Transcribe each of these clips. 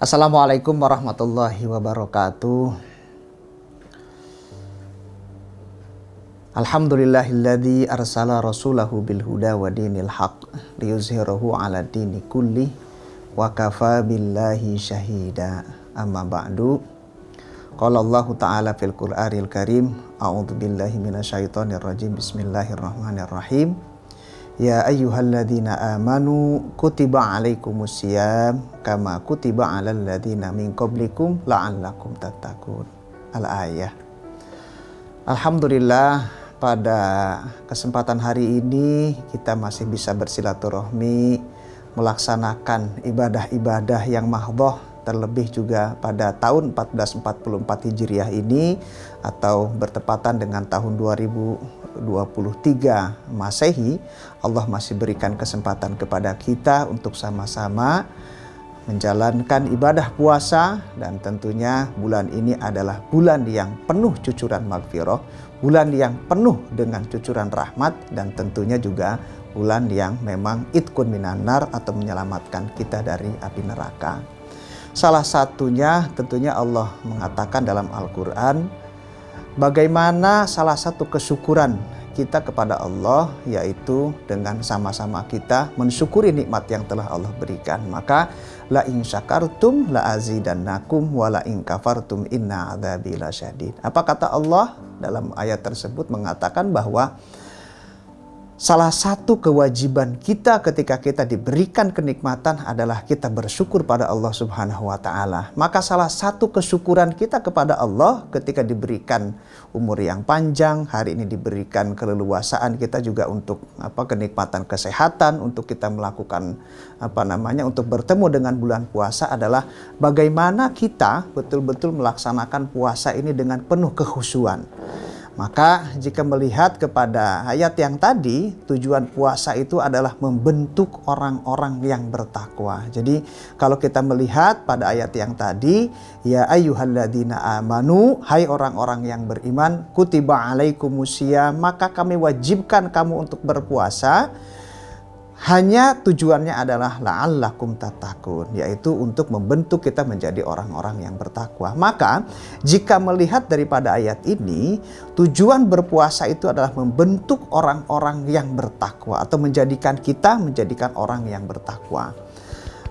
Assalamualaikum warahmatullahi wabarakatuh. Alhamdulillahilladzi arsala rasulahu bil huda wa dinil haq liyuzhirahu ala dini kulli wa kafa billahi syahida. Amma ba'du. Qala Allah Ta'ala fil Qur'anil Karim, a'udzu billahi minasyaitonir rajim. Bismillahirrahmanirrahim. Ya ayyuhalladzina amanu kutiba alaikumusiyam kama kutiba alal ladzina min qablikum la'allakum tattaqun. Al-ayah. Alhamdulillah, pada kesempatan hari ini kita masih bisa bersilaturahmi, melaksanakan ibadah-ibadah yang mahdhah, terlebih juga pada tahun 1444 Hijriah ini atau bertepatan dengan tahun 2023 Masehi. Allah masih berikan kesempatan kepada kita untuk sama-sama menjalankan ibadah puasa, dan tentunya bulan ini adalah bulan yang penuh cucuran maghfirah, bulan yang penuh dengan cucuran rahmat, dan tentunya juga bulan yang memang itqun minan nar atau menyelamatkan kita dari api neraka. Salah satunya tentunya Allah mengatakan dalam Al-Quran, bagaimana salah satu kesyukuran kita kepada Allah, yaitu dengan sama-sama kita mensyukuri nikmat yang telah Allah berikan. Maka la in syakartum la azidannakum wa la in kafartum inna adzabi lasyadid. Apa kata Allah dalam ayat tersebut? Mengatakan bahwa salah satu kewajiban kita ketika kita diberikan kenikmatan adalah kita bersyukur pada Allah Subhanahu wa Ta'ala. Maka salah satu kesyukuran kita kepada Allah ketika diberikan umur yang panjang, hari ini diberikan keleluasaan kita juga untuk kenikmatan kesehatan, untuk kita melakukan untuk bertemu dengan bulan puasa adalah bagaimana kita betul-betul melaksanakan puasa ini dengan penuh kekhusyuan. Maka jika melihat kepada ayat yang tadi, tujuan puasa itu adalah membentuk orang-orang yang bertakwa. Jadi kalau kita melihat pada ayat yang tadi, ya ayyuhalladzina amanu, hai orang-orang yang beriman, kutiba alaikumusiyam, maka kami wajibkan kamu untuk berpuasa. Hanya tujuannya adalah la'allakum tattaqun, yaitu untuk membentuk kita menjadi orang-orang yang bertakwa. Maka jika melihat daripada ayat ini, tujuan berpuasa itu adalah membentuk orang-orang yang bertakwa atau menjadikan orang yang bertakwa.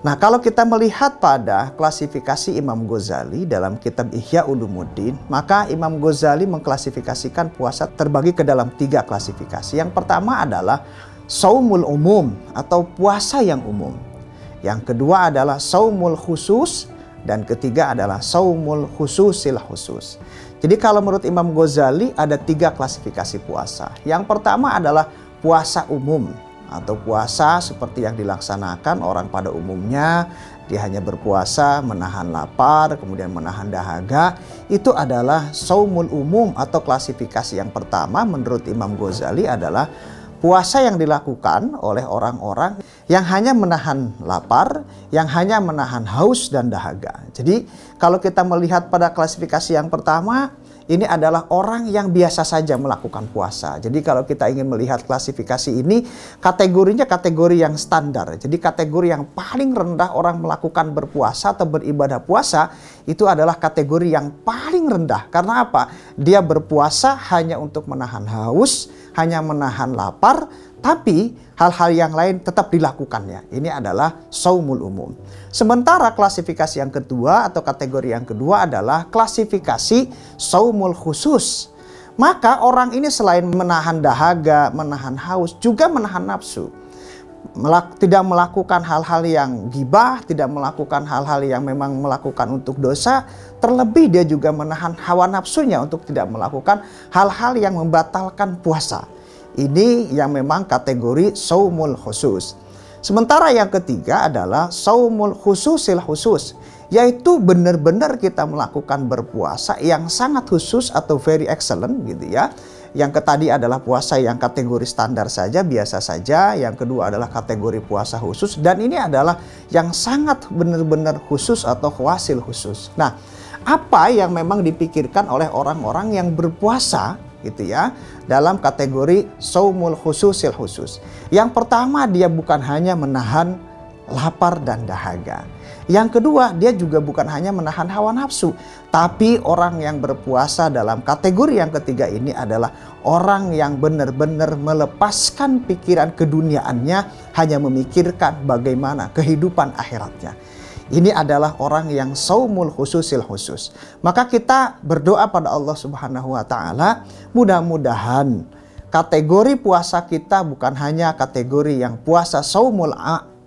Nah, kalau kita melihat pada klasifikasi Imam Ghazali dalam kitab Ihya Ulumuddin, maka Imam Ghazali mengklasifikasikan puasa terbagi ke dalam 3 klasifikasi. Yang pertama adalah saumul umum atau puasa yang umum. Yang kedua adalah saumul khusus, dan ketiga adalah saumul khususil khusus. Jadi kalau menurut Imam Ghazali ada 3 klasifikasi puasa. Yang pertama adalah puasa umum atau puasa seperti yang dilaksanakan orang pada umumnya. Dia hanya berpuasa menahan lapar, kemudian menahan dahaga. Itu adalah saumul umum atau klasifikasi yang pertama menurut Imam Ghazali adalah puasa yang dilakukan oleh orang-orang yang hanya menahan lapar, yang hanya menahan haus dan dahaga. Jadi kalau kita melihat pada klasifikasi yang pertama, ini adalah orang yang biasa saja melakukan puasa. Jadi kalau kita ingin melihat klasifikasi ini, kategorinya kategori yang standar. Jadi kategori yang paling rendah orang melakukan berpuasa atau beribadah puasa, itu adalah kategori yang paling rendah. Karena apa? Dia berpuasa hanya untuk menahan haus, hanya menahan lapar, tapi hal-hal yang lain tetap dilakukannya. Ini adalah saumul umum. Sementara klasifikasi yang kedua atau kategori yang kedua adalah klasifikasi saumul khusus. Maka orang ini selain menahan dahaga, menahan haus, juga menahan nafsu. Tidak melakukan hal-hal yang gibah, tidak melakukan hal-hal yang memang melakukan untuk dosa. Terlebih dia juga menahan hawa nafsunya untuk tidak melakukan hal-hal yang membatalkan puasa. Ini yang memang kategori saumul khusus. Sementara yang ketiga adalah saumul khususil khusus, yaitu benar-benar kita melakukan berpuasa yang sangat khusus atau very excellent gitu ya. Yang tadi adalah puasa yang kategori standar saja, biasa saja. Yang kedua adalah kategori puasa khusus, dan ini adalah yang sangat benar-benar khusus atau khawasil khusus. Nah, apa yang memang dipikirkan oleh orang-orang yang berpuasa gitu ya, dalam kategori saumul khususil khusus. Yang pertama, dia bukan hanya menahan lapar dan dahaga. Yang kedua, dia juga bukan hanya menahan hawa nafsu, tapi orang yang berpuasa dalam kategori yang ketiga ini adalah orang yang benar-benar melepaskan pikiran keduniaannya, hanya memikirkan bagaimana kehidupan akhiratnya. Ini adalah orang yang saumul khususil khusus. Maka kita berdoa pada Allah Subhanahu wa taala, mudah-mudahan kategori puasa kita bukan hanya kategori yang puasa saumul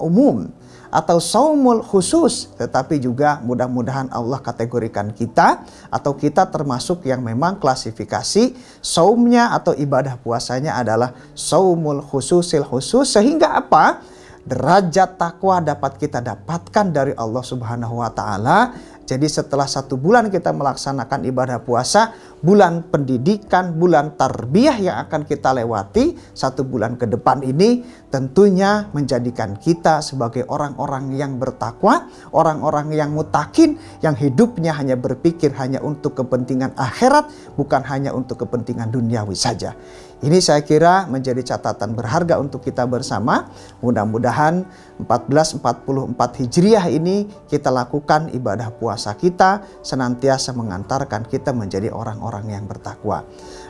umum atau saumul khusus, tetapi juga mudah-mudahan Allah kategorikan kita atau kita termasuk yang memang klasifikasi saumnya atau ibadah puasanya adalah saumul khususil khusus, sehingga apa? Derajat takwa dapat kita dapatkan dari Allah Subhanahu wa taala. Jadi setelah 1 bulan kita melaksanakan ibadah puasa, bulan pendidikan, bulan tarbiyah yang akan kita lewati 1 bulan ke depan ini tentunya menjadikan kita sebagai orang-orang yang bertakwa, orang-orang yang mutakin, yang hidupnya hanya berpikir hanya untuk kepentingan akhirat, bukan hanya untuk kepentingan duniawi saja. Ini saya kira menjadi catatan berharga untuk kita bersama. Mudah-mudahan 1444 Hijriah ini kita lakukan ibadah puasa kita senantiasa mengantarkan kita menjadi orang-orang yang bertakwa.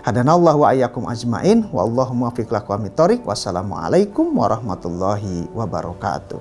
Hadanallahu wa iyyakum ajmain. Wallahu muwaffiq aqwamit thoriq. Wassalamualaikum warahmatullahi wabarakatuh.